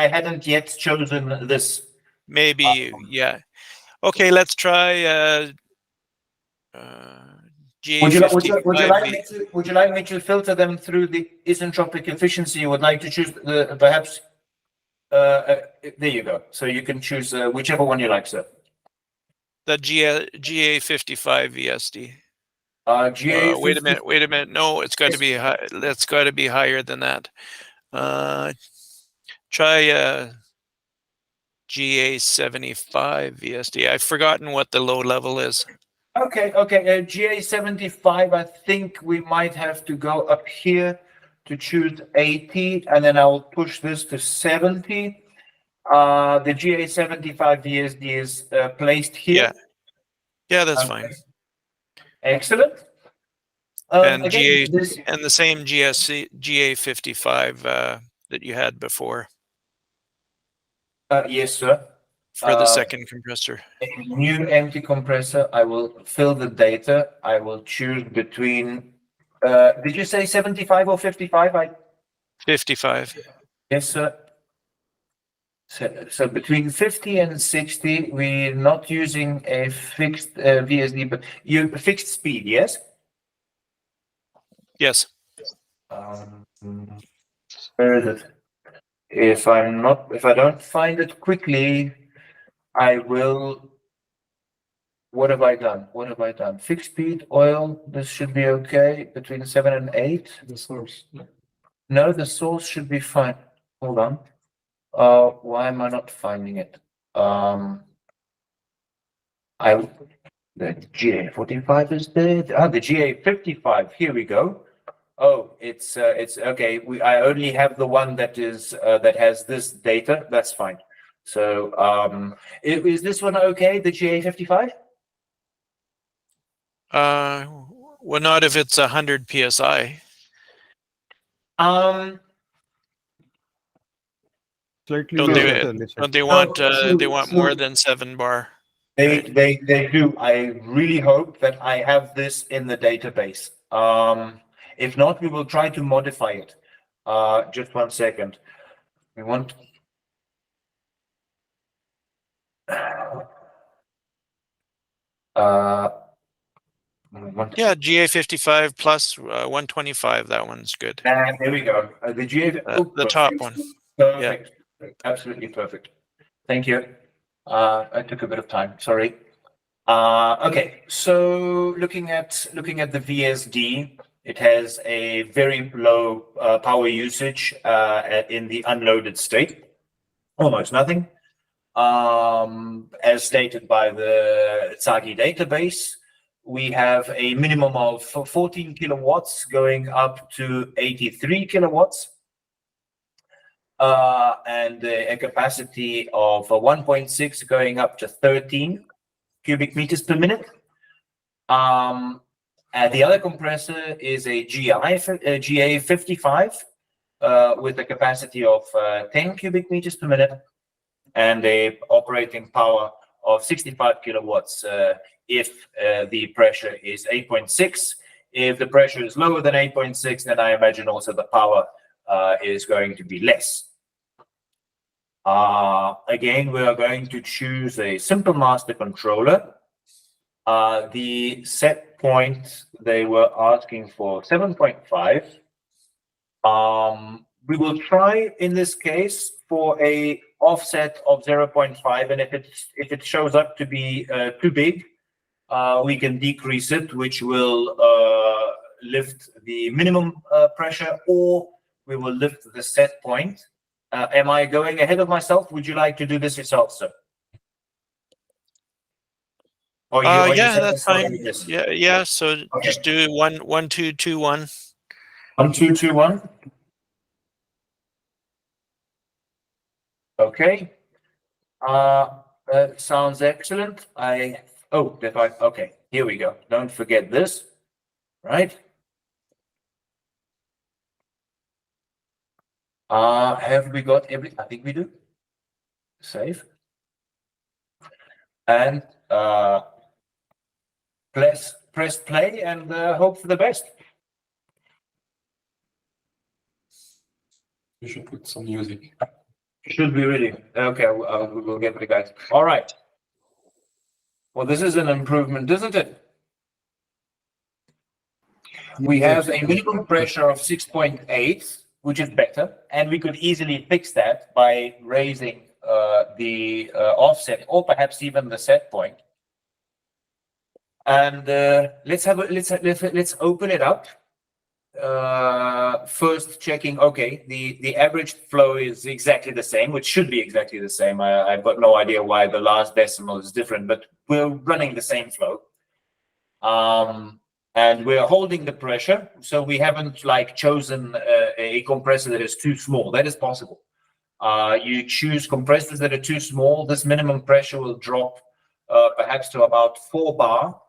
hadn't yet chosen this. Maybe yeah. Okay, let's try GA55. Would you like me to filter them through the isentropic efficiency? You would like to choose perhaps there you go. So you can choose whichever one you like, sir. The GA55 VSD. GA. Wait a minute. No, it's got to be high. That's got to be higher than that. Try GA75 VSD. I've forgotten what the low level is. Okay. GA75. I think we might have to go up here to choose 80, and then I'll push this to 70. The GA75 VSD is placed here. Yeah, that's fine. Excellent. And Again, and the same GA55 that you had before yes, sir. for the second compressor. A new empty compressor. I will fill the data. I will choose between. Did you say 75 or 55? 55. Yes, sir. So between 50 and 60, we're not using a fixed VSD, but you fixed speed, yes? Yes. Where is it? If I don't find it quickly, I will. What have I done? Fixed speed, oil. This should be okay. Between 7 and 8. The source. No, the source should be fine. Hold on. Why am I not finding it? The GA45 is there. The GA55. Here we go. Oh, it's okay. I only have the one that is that has this data. That's fine. So is this one okay? The GA55? Well, not if it's 100 psi. Slightly Don't they want they want more than 7 bar? They do. I really hope that I have this in the database. If not, we will try to modify it. Just 1 second. We want. Yeah, GA55 plus 125. That one's good. And there we go. The GA. The top one. Perfect. Yeah. Absolutely perfect. Thank you. I took a bit of time. Sorry. Okay. So looking at the VSD, It has a very low power usage in the unloaded state, almost nothing. As stated by the Tsagi database, we have a minimum of 14 kilowatts going up to 83 kilowatts. And a capacity of 1.6 going up to 13 cubic meters per minute. And the other compressor is a GA55 with a capacity of 10 cubic meters per minute and a operating power of 65 kilowatts if the pressure is 8.6. If the pressure is lower than 8.6, then I imagine also the power is going to be less. Again, we are going to choose a simple master controller. The set point, they were asking for 7.5. We will try in this case for a offset of 0.5, and if it shows up to be too big, we can decrease it, which will lift the minimum pressure, or we will lift the set point. Am I going ahead of myself? Would you like to do this yourself, sir? Or yeah, that's fine. Yeah. So okay. Just do 1, 1, 2, 2, 1. 1, 2, 2, 1. Okay. That sounds excellent. Okay, here we go. Don't forget this, right? Have we got everything? I think we do. Save. And press play and hope for the best. You should put some music. Should we really? Okay, we'll get the guys. All right. Well, this is an improvement, isn't it? We have a minimum pressure of 6.8, which is better, and we could easily fix that by raising the offset, or perhaps even the set point. And let's open it up. First checking, okay, the average flow is exactly the same, which should be exactly the same. I've got no idea why the last decimal is different, but we're running the same flow. And we're holding the pressure, so we haven't like chosen a compressor that is too small. That is possible. You choose compressors that are too small, this minimum pressure will drop perhaps to about 4 bar,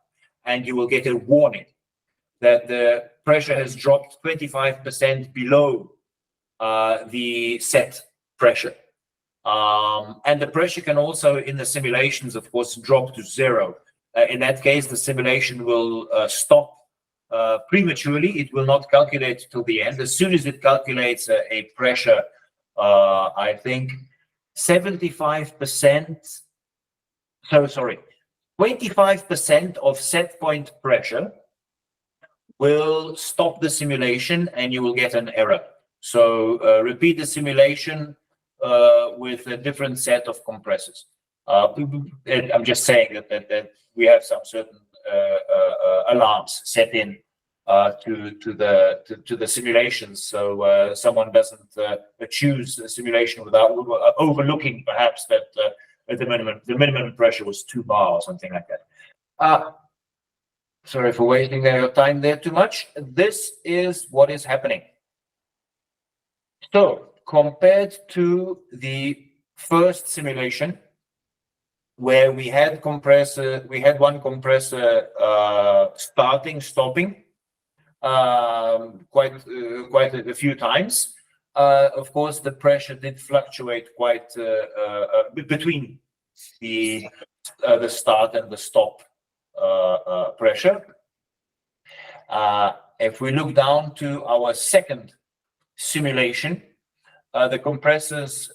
and you will get a warning that the pressure has dropped 25% below the set pressure. And the pressure can also, in the simulations, of course, drop to 0. In that case, the simulation will stop prematurely. It will not calculate till the end. As soon as it calculates a pressure, I think 25% of set point pressure will stop the simulation and you will get an error. So repeat the simulation with a different set of compressors. I'm just saying that we have some certain alarms set in to the simulations, so someone doesn't choose a simulation without overlooking perhaps that the minimum pressure was 2 bar or something like that. Sorry for wasting your time there too much. This is what is happening. So compared to the first simulation, where we had one compressor stopping quite a few times. Of course, the pressure did fluctuate quite between the start and the stop pressure. If we look down to our second simulation, the compressors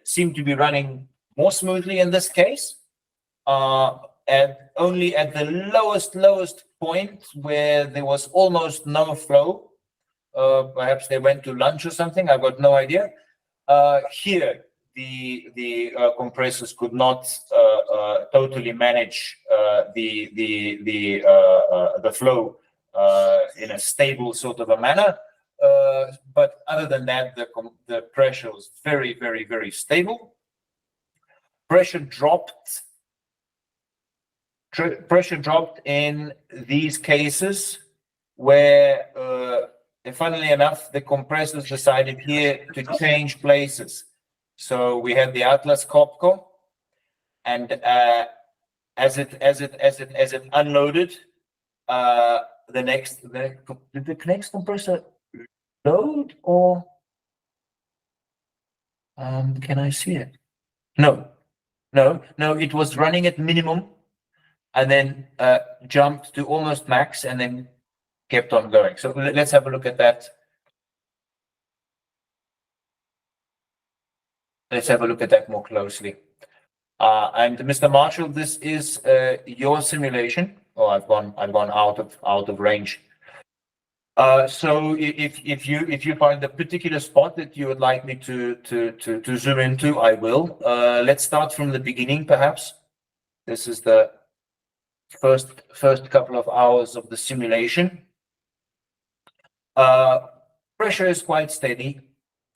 seem to be running more smoothly in this case, and only at the lowest point where there was almost no flow. Perhaps they went to lunch or something. I've got no idea. Here, the compressors could not totally manage the flow in a stable sort of a manner. But other than that, the pressure was very, very, very stable. Pressure dropped in these cases where, funnily enough, the compressors decided here to change places. So we had the Atlas Copco, and as it unloaded, did the next compressor load, or can I see it? No, it was running at minimum and then jumped to almost max and then kept on going. So let's have a look at that. Let's have a look at that more closely. And Mr. Marshall, this is your simulation. Oh, I've gone out of range. So if you find a particular spot that you would like me to zoom into, I will. Let's start from the beginning, perhaps. This is the first couple of hours of the simulation. Pressure is quite steady,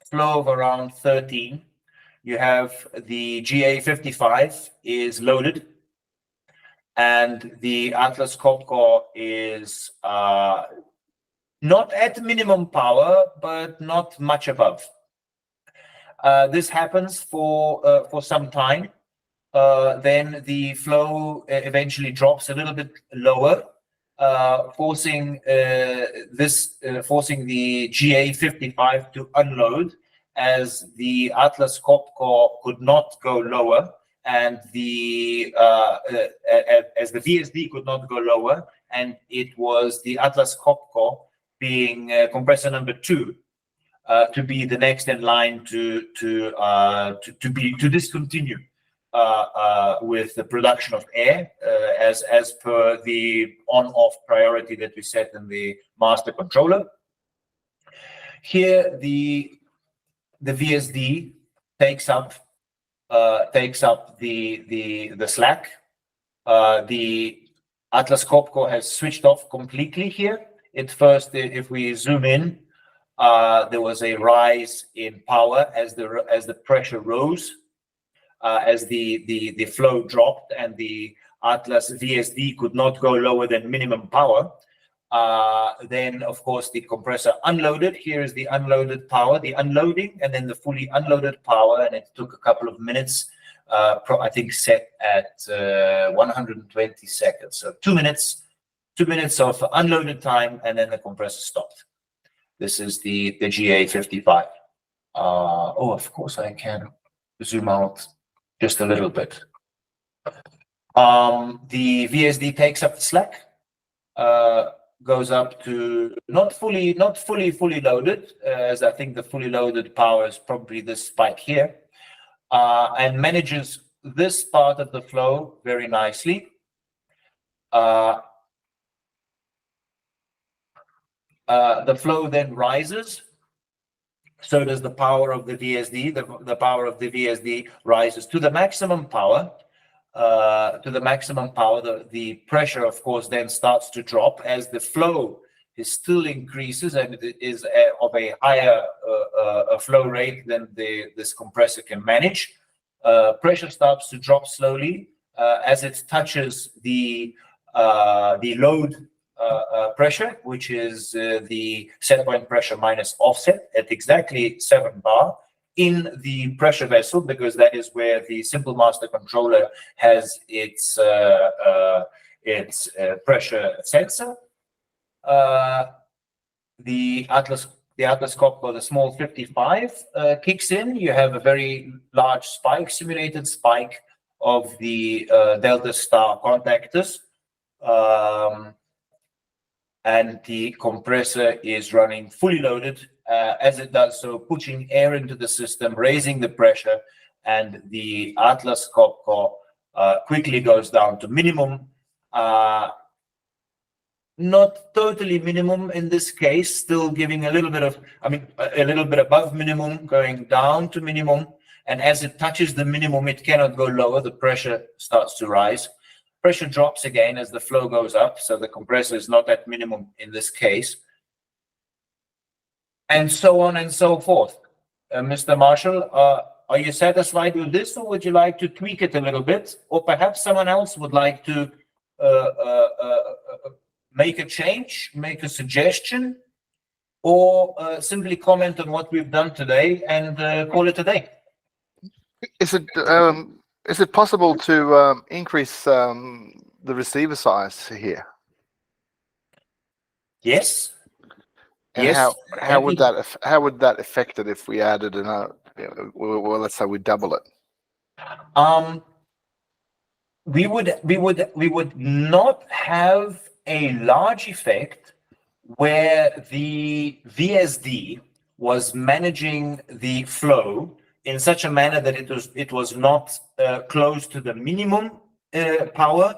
flow of around 13. You have the GA55 is loaded, and the Atlas Copco is not at minimum power, but not much above. This happens for some time. Then the flow eventually drops a little bit lower, forcing the GA55 to unload, as the Atlas Copco could not go lower, and as the VSD could not go lower, and it was the Atlas Copco, being compressor number 2, to be the next in line to discontinue with the production of air, as per the on-off priority that we set in the master controller. Here, the VSD takes up the slack. The Atlas Copco has switched off completely here. At first, if we zoom in, there was a rise in power as the pressure rose, as the flow dropped, and the Atlas VSD could not go lower than minimum power. Then, of course, the compressor unloaded. Here is the unloaded power, the unloading, and then the fully unloaded power. And it took a couple of minutes, I think set at 120 seconds. So 2 minutes of unloaded time, and then the compressor stopped. This is the GA55. Oh, of course, I can zoom out just a little bit. The VSD takes up the slack. Goes up to not fully loaded, as I think the fully loaded power is probably this spike here, and manages this part of the flow very nicely. The flow then rises. So does the power of the VSD. The power of the VSD rises to the maximum power. The pressure, of course, then starts to drop as the flow is still increases, and it is of a higher flow rate than this compressor can manage. Pressure starts to drop slowly as it touches the load pressure, which is the set point pressure minus offset at exactly 7 bar. In the pressure vessel, because that is where the simple master controller has its pressure sensor. The Atlas Copco, the small 55, kicks in. You have a very large spike, simulated spike of the delta star contactors, and the compressor is running fully loaded. As it does so, pushing air into the system, raising the pressure, and the Atlas Copco quickly goes down to minimum. Not totally minimum in this case, still giving a little bit above minimum, going down to minimum. And as it touches the minimum, it cannot go lower. The pressure starts to rise. pressure drops again as the flow goes up, so the compressor is not at minimum in this case, and so on and so forth. Mr. Marshall, are you satisfied with this, or would you like to tweak it a little bit, or perhaps someone else would like to make a change, make a suggestion, or simply comment on what we've done today and call it a day? Is it possible to increase the receiver size here? Yes. And Yes. how would that affect it if we added well, let's say we double it? We would not have a large effect where the VSD was managing the flow in such a manner that it was not close to the minimum power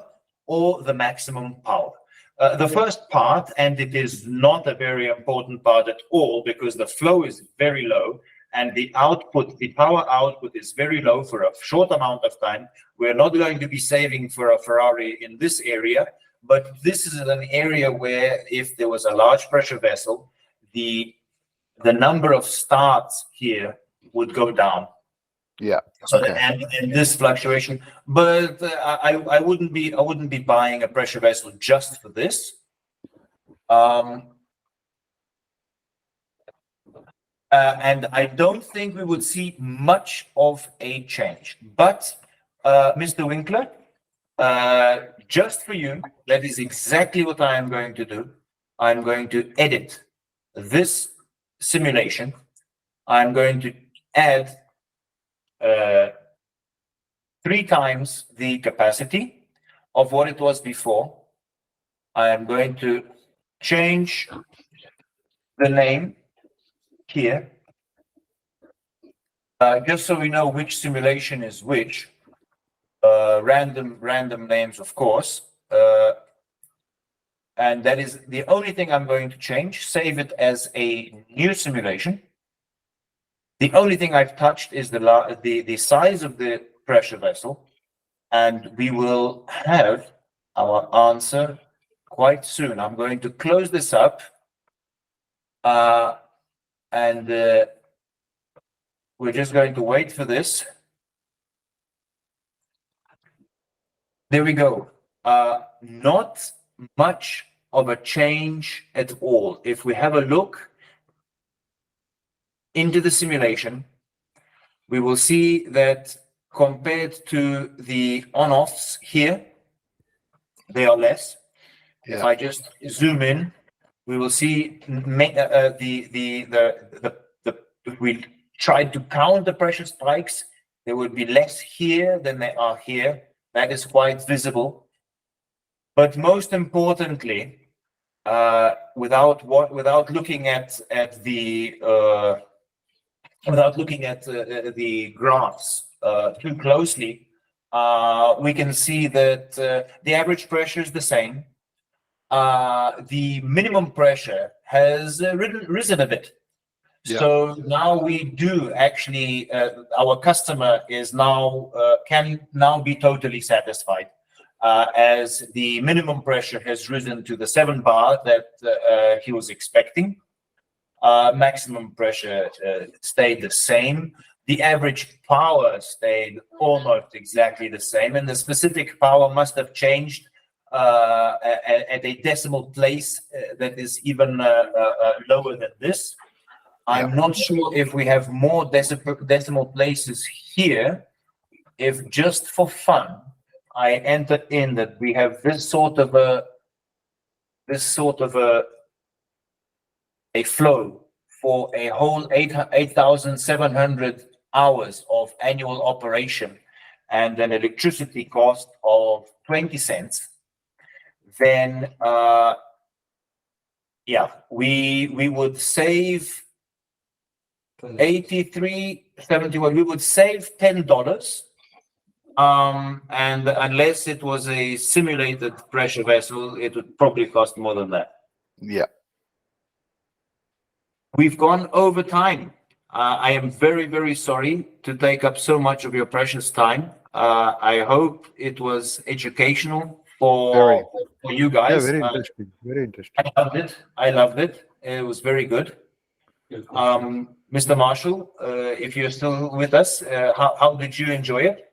or the maximum power. The first part, and it is not a very important part at all, because the flow is very low and the output, the power output, is very low for a short amount of time. We're not going to be saving for a Ferrari in this area, but this is an area where if there was a large pressure vessel, the number of starts here would go down. Yeah. So Okay. and this fluctuation, but I wouldn't be buying a pressure vessel just for this. And I don't think we would see much of a change. But Mr. Winkler, just for you, that is exactly what I am going to do. I'm going to edit this simulation. I'm going to add 3 times the capacity of what it was before. I am going to change the name here, just so we know which simulation is which. Random names, of course. And that is the only thing I'm going to change. Save it as a new simulation. The only thing I've touched is the size of the pressure vessel, and we will have our answer quite soon. I'm going to close this up, and we're just going to wait for this. There we go. Not much of a change at all. If we have a look into the simulation, we will see that compared to the on-offs here, they are less. Yeah. If I just zoom in, we will see if we tried to count the pressure spikes, there would be less here than there are here. That is quite visible. But most importantly, without looking at the graphs too closely, we can see that the average pressure is the same. The minimum pressure has risen a bit. Yeah. So now we do actually, our customer is now can now be totally satisfied, as the minimum pressure has risen to the 7 bar that he was expecting. Maximum pressure stayed the same. The average power stayed almost exactly the same, and the specific power must have changed at a decimal place that is even lower than this. I'm not sure if we have more decimal places here. If just for fun, I enter in that we have this sort of a flow for a whole 8,700 hours of annual operation and an electricity cost of 20 cents, then yeah, we would save 83.71. We would save $10. And unless it was a simulated pressure vessel, it would probably cost more than that. Yeah. We've gone over time. I am very, very sorry to take up so much of your precious time. I hope it was educational Very. for you Yeah, guys. very interesting. Very interesting. I loved it. I loved it. It was very good. Mr. Marshall, if you're still with us, how did you enjoy it?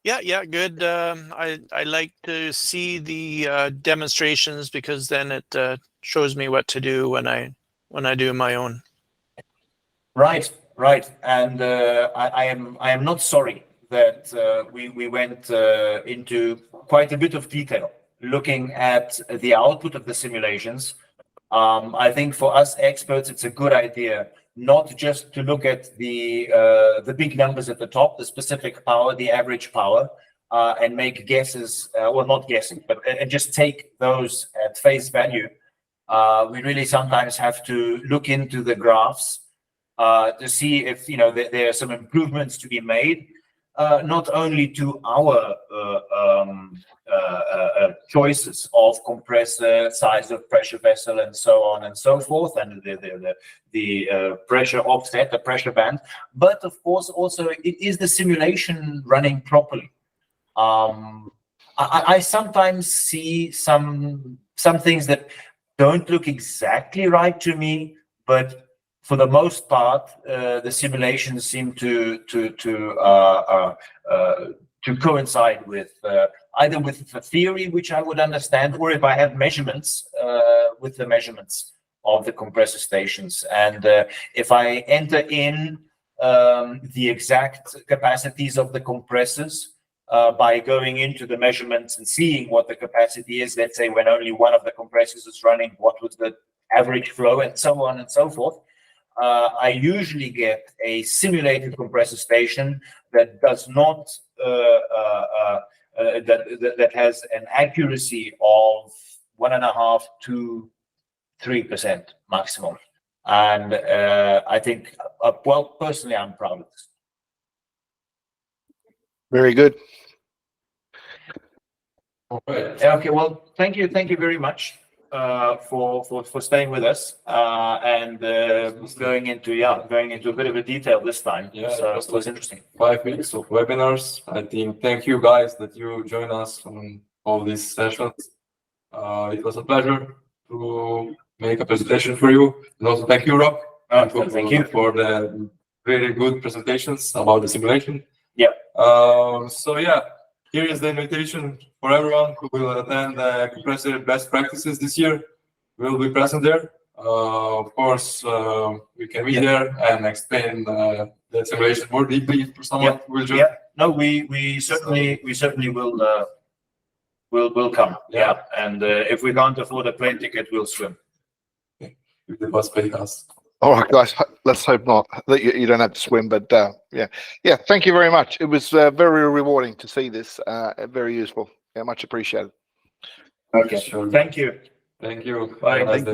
Yeah, good. I like to see the demonstrations because then it shows me what to do when I do my own. Right. And I am not sorry that we went into quite a bit of detail looking at the output of the simulations. I think for us experts, it's a good idea not just to look at the big numbers at the top, the specific power, the average power, and make guesses, well, not guessing, but and just take those at face value. We really sometimes have to look into the graphs to see if there are some improvements to be made, not only to our choices of compressor, size of pressure vessel, and so on and so forth, and the pressure offset, the pressure band, but of course also it is the simulation running properly. I sometimes see some things that don't look exactly right to me, but for the most part, the simulations seem to coincide with either with the theory, which I would understand, or if I have measurements with the measurements of the compressor stations. And if I enter in the exact capacities of the compressors by going into the measurements and seeing what the capacity is, let's say when only one of the compressors is running, what was the average flow, and so on and so forth. I usually get a simulated compressor station that does not that has an accuracy of 1.5 to 3% maximum, and I think, well, personally, I'm proud of this. Very good. Okay, well, thank you very much for staying with us and going into a bit of a detail this time. Yeah, so it it was interesting. 5 weeks of webinars. I think thank you guys that you join us on all these sessions. It was a pleasure to make a presentation for you, and also thank you, Rob. Thank you for the very good presentations about the simulation. Yeah. So yeah, here is the invitation for everyone who will attend the compressor best practices this year. We'll be present there. Of course, we can be there and explain the simulation more deeply for someone who will join. Yeah. No, we certainly will come. Yeah. And if we can't afford a plane ticket, we'll swim. If the bus pays us. All right, guys. Let's hope not that you don't have to swim. But yeah. Thank you very much. It was very rewarding to see this. Very useful. Yeah, much appreciated. Okay. Sure. Thank you. Thank you. Bye. Have a nice day.